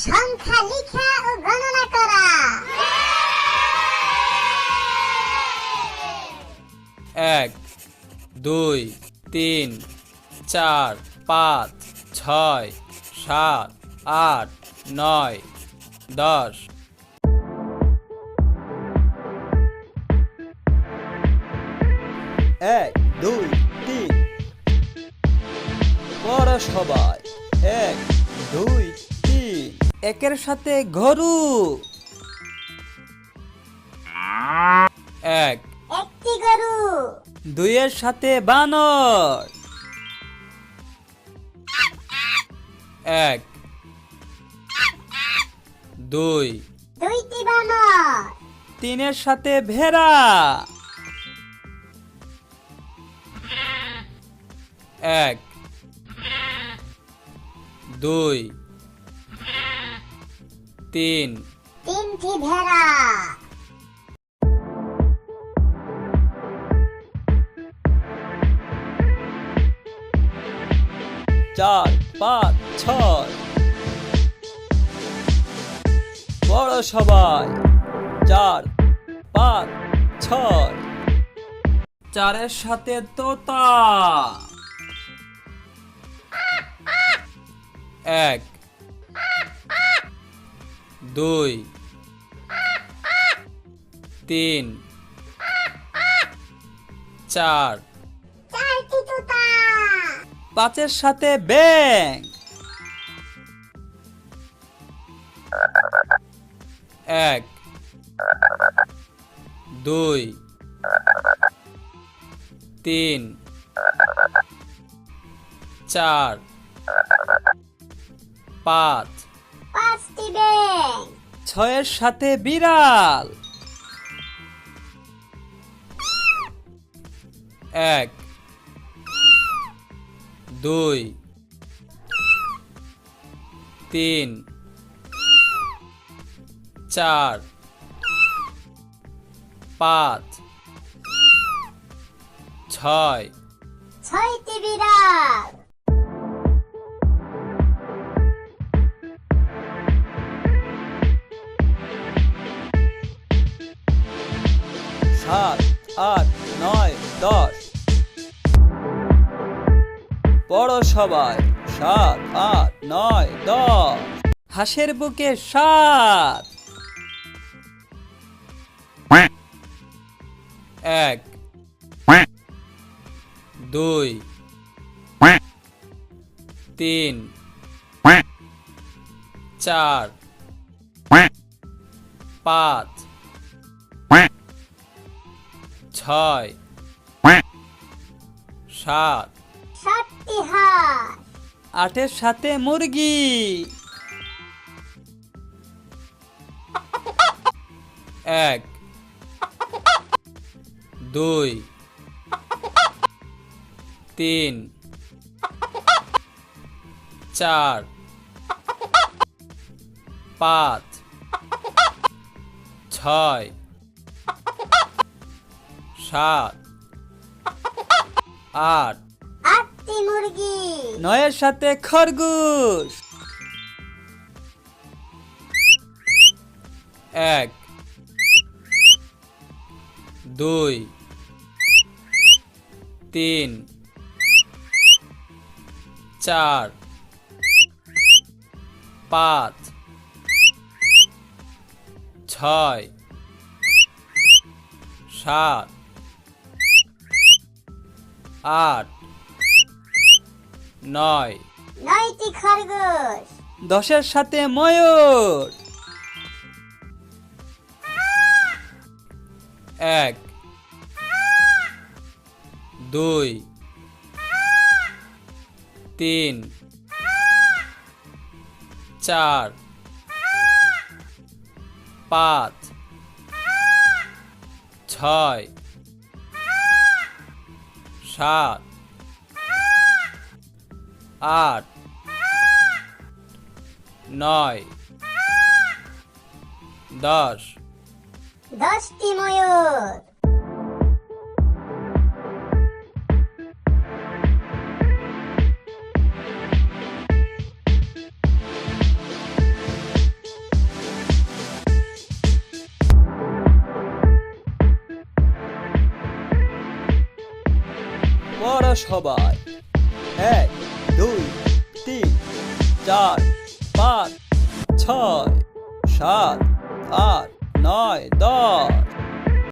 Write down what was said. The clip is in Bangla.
সংখ্যা লেখা ও গণনা করা। 1 2 3 4 5 6 7 8 9 10 1 2 3 পড়ো সবাই 1 2 3 একের সাথে গরু 1 একটি গরু। 2 এর সাথে বানর 1 2 দুইটি বানর। 3 এর সাথে ভেড়া 1 2 3 তিনটি ভেড়া। 4 5 6 পড়ো সবাই 4 5 6 4 এর সাথে তোতা 1 2 3 4 চারটি তোতা। 5 এর সাথে ব্যাঙ 1 2 3 4 5 পাঁচটি ব্যাঙ। 6 এর সাথে বিড়াল 1 2 3 4 5 6 ছয়টি বিড়াল। 7 8 9 10 পড়ো সবাই 7 8 9 10 হাঁসের বুকে 7 1 2 3 4 5 6 7 সাতটি হাঁস। 8 এর সাথে মুরগি 1 2 3 4 5 6 7 8 আটটি মুরগি। 9 এর সাথে খরগোশ 1 2 3 4 5 6 7 8 9 নয়টি খরগোশ। 10 এর সাথে ময়ূর 1 2 3 4 5 6 7 8 9 10 10টি ময়ূর। সবাই 1 2 3 4 5 6 7 8 9 10